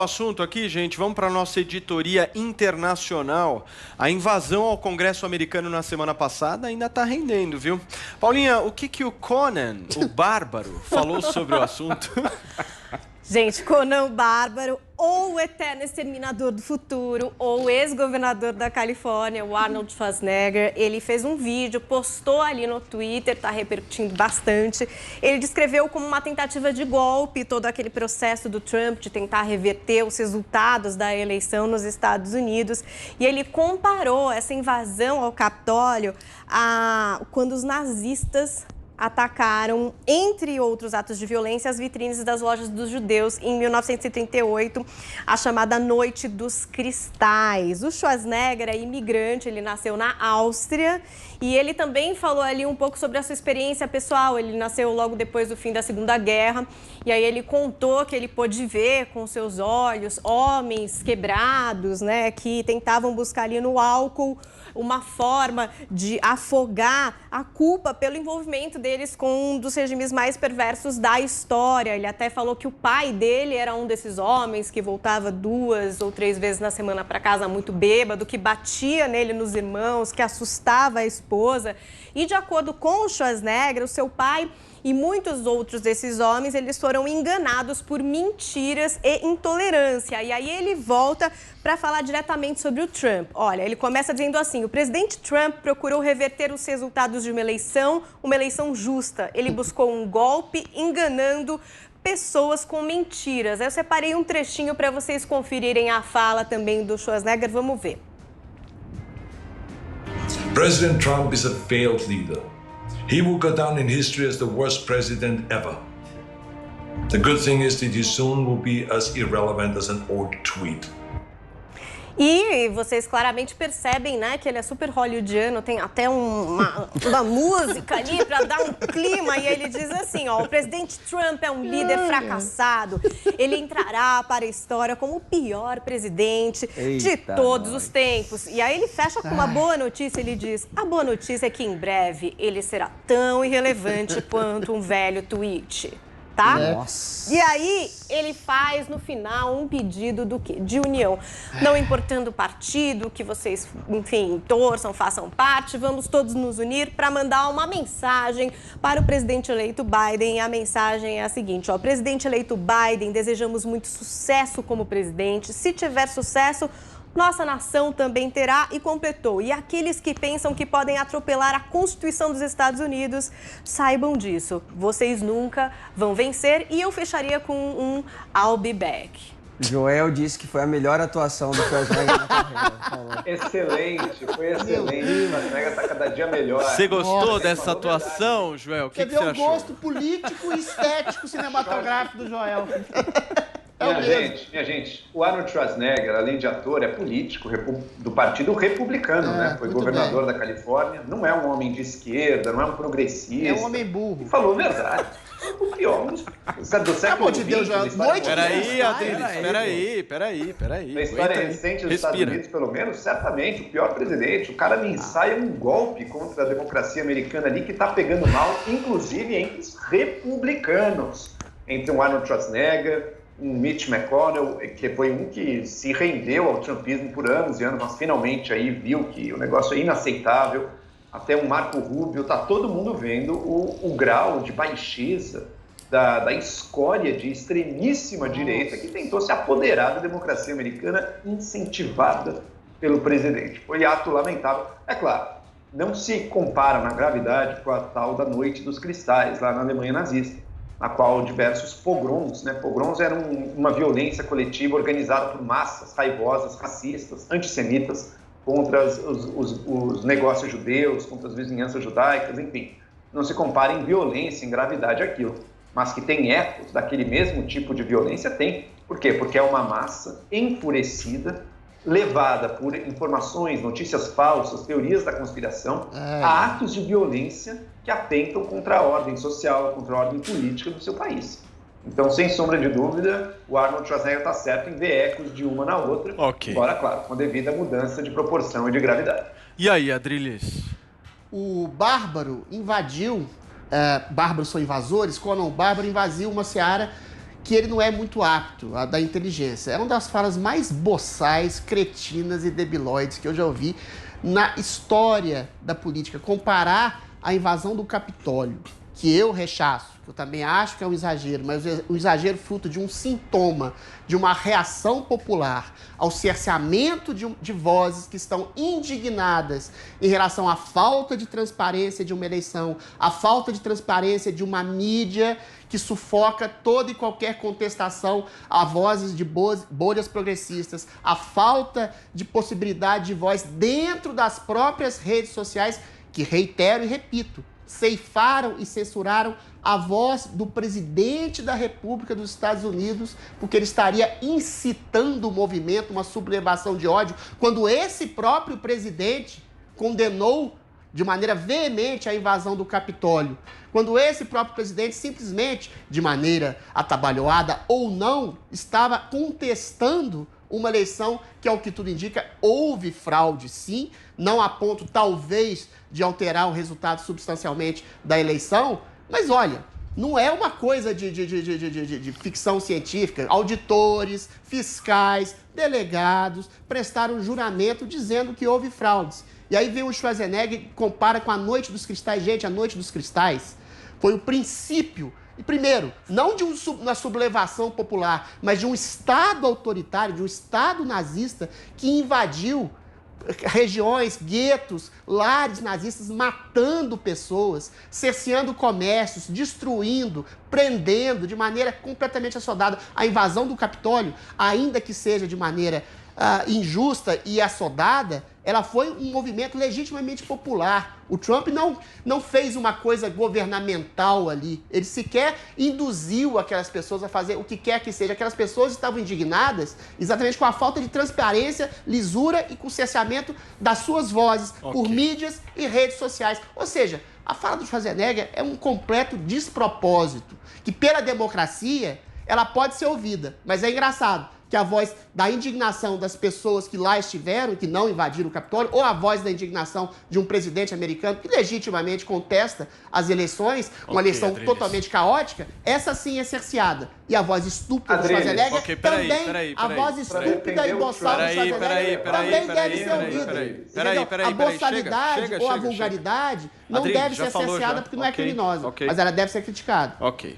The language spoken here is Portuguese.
Assunto aqui, gente, vamos para a nossa editoria internacional. A invasão ao Congresso americano na semana passada ainda está rendendo, viu? Paulinha, o que o Conan, o Bárbaro, falou sobre o assunto? Gente, Conan o Bárbaro, ou o eterno exterminador do futuro, ou o ex-governador da Califórnia, o Arnold Schwarzenegger, ele fez um vídeo, postou ali no Twitter, tá repercutindo bastante. Ele descreveu como uma tentativa de golpe todo aquele processo do Trump de tentar reverter os resultados da eleição nos Estados Unidos. E ele comparou essa invasão ao Capitólio a quando os nazistas atacaram, entre outros atos de violência, as vitrines das lojas dos judeus em 1938, a chamada Noite dos Cristais. O Schwarzenegger é imigrante, ele nasceu na Áustria e ele também falou ali um pouco sobre a sua experiência pessoal. Ele nasceu logo depois do fim da Segunda Guerra e aí ele contou que ele pôde ver com seus olhos homens quebrados, né, que tentavam buscar ali no álcool uma forma de afogar a culpa pelo envolvimento deles com um dos regimes mais perversos da história. Ele até falou que o pai dele era um desses homens que voltava 2 ou 3 vezes na semana para casa muito bêbado, que batia nele nos irmãos, que assustava a esposa. E de acordo com o Schwarzenegger, o seu pai e muitos outros desses homens, eles foram enganados por mentiras e intolerância. E aí ele volta para falar diretamente sobre o Trump. Olha, ele começa dizendo assim: o presidente Trump procurou reverter os resultados de uma eleição justa. Ele buscou um golpe enganando pessoas com mentiras. Eu separei um trechinho para vocês conferirem a fala também do Schwarzenegger. Vamos ver. President Trump is a failed leader. He will go down in history as the worst president ever. The good thing is that he soon will be as irrelevant as an old tweet. E vocês claramente percebem, né, que ele é super hollywoodiano, tem até uma música ali para dar um clima. E ele diz assim, ó: o presidente Trump é um líder fracassado. Ele entrará para a história como o pior presidente de todos os tempos. E aí ele fecha com uma boa notícia, ele diz: a boa notícia é que em breve ele será tão irrelevante quanto um velho tweet. Tá? Nossa. E aí ele faz no final um pedido do quê? De união. Não importando o partido, que vocês, enfim, torçam, façam parte, vamos todos nos unir para mandar uma mensagem para o presidente eleito Biden. E a mensagem é a seguinte, ó: presidente eleito Biden, desejamos muito sucesso como presidente. Se tiver sucesso, nossa nação também terá. E completou: e aqueles que pensam que podem atropelar a Constituição dos Estados Unidos, saibam disso, vocês nunca vão vencer. E eu fecharia com um I'll be back. Joel disse que foi a melhor atuação do Schwarzenegger na carreira. Excelente, foi excelente. O Schwarzenegger está cada dia melhor. Você gostou dessa atuação, Joel? O que você achou? Você vê o gosto político e estético cinematográfico do Joel. Minha gente, o Arnold Schwarzenegger, além de ator, é político do Partido Republicano, né? Foi governador da Califórnia, não é um homem de esquerda, não é um progressista. É um homem burro. E falou a verdade. O pior do século XX. Peraí, Adriles, peraí. Na história recente dos Estados Unidos, pelo menos, certamente, o pior presidente. O cara me ensaia um golpe contra a democracia americana ali que está pegando mal, inclusive entre os republicanos. Entre um Arnold Schwarzenegger, um Mitch McConnell, que foi um que se rendeu ao trumpismo por anos e anos, mas finalmente aí viu que o negócio é inaceitável. Até um Marco Rubio, tá todo mundo vendo o grau de baixeza da escória de extremíssima direita que tentou se apoderar da democracia americana incentivada pelo presidente. Foi ato lamentável. É claro, não se compara na gravidade com a tal da Noite dos Cristais, lá na Alemanha nazista, na qual diversos pogroms, né? Pogroms eram uma violência coletiva organizada por massas raivosas, racistas, antissemitas, contra os negócios judeus, contra as vizinhanças judaicas, enfim. Não se compara em violência, em gravidade aquilo. Mas que tem ecos daquele mesmo tipo de violência, tem. Por quê? Porque é uma massa enfurecida, levada por informações, notícias falsas, teorias da conspiração, a atos de violência que atentam contra a ordem social, contra a ordem política do seu país. Então, sem sombra de dúvida, o Arnold Schwarzenegger está certo em ver ecos de uma na outra, embora, claro, com a devida mudança de proporção e de gravidade. E aí, Adriles? O Bárbaro invadiu, bárbaros são invasores, Conan o Bárbaro invadiu uma seara que ele não é muito apto a da inteligência. É uma das falas mais boçais, cretinas e debilóides que eu já ouvi na história da política. Comparar a invasão do Capitólio, que eu rechaço, que eu também acho que é um exagero, mas um exagero fruto de um sintoma, de uma reação popular ao cerceamento de vozes que estão indignadas em relação à falta de transparência de uma eleição, à falta de transparência de uma mídia que sufoca toda e qualquer contestação a vozes de bolhas progressistas, a falta de possibilidade de voz dentro das próprias redes sociais, que, reitero e repito, ceifaram e censuraram a voz do presidente da República dos Estados Unidos, porque ele estaria incitando o movimento, uma sublevação de ódio, quando esse próprio presidente condenou de maneira veemente a invasão do Capitólio. Quando esse próprio presidente simplesmente, de maneira atabalhoada ou não, estava contestando uma eleição que, ao que tudo indica, houve fraude, sim, não a ponto, talvez, de alterar o resultado substancialmente da eleição, mas olha, não é uma coisa de ficção científica. Auditores, fiscais, delegados prestaram juramento dizendo que houve fraudes. E aí vem o Schwarzenegger e compara com a Noite dos Cristais. Gente, a Noite dos Cristais foi o princípio, e primeiro, não de uma sublevação popular, mas de um Estado autoritário, de um Estado nazista que invadiu regiões, guetos, lares nazistas, matando pessoas, cerceando comércios, destruindo, prendendo de maneira completamente assodada. A invasão do Capitólio, ainda que seja de maneira injusta e assodada, ela foi um movimento legitimamente popular. O Trump não fez uma coisa governamental ali. Ele sequer induziu aquelas pessoas a fazer o que quer que seja. Aquelas pessoas estavam indignadas exatamente com a falta de transparência, lisura e com o cerceamento das suas vozes por mídias e redes sociais. Ou seja, a fala do Schwarzenegger é um completo despropósito, que pela democracia ela pode ser ouvida, mas é engraçado que a voz da indignação das pessoas que lá estiveram, que não invadiram o Capitólio, ou a voz da indignação de um presidente americano que legitimamente contesta as eleições, uma eleição Adriles, totalmente caótica, essa sim é cerceada. E a voz estúpida do Schwarzenegger também, a voz estúpida e boçal do Schwarzenegger também deve ser ouvida. A boçalidade ou a vulgaridade não deve ser cerceada porque não é criminosa, mas ela deve ser criticada. Ok.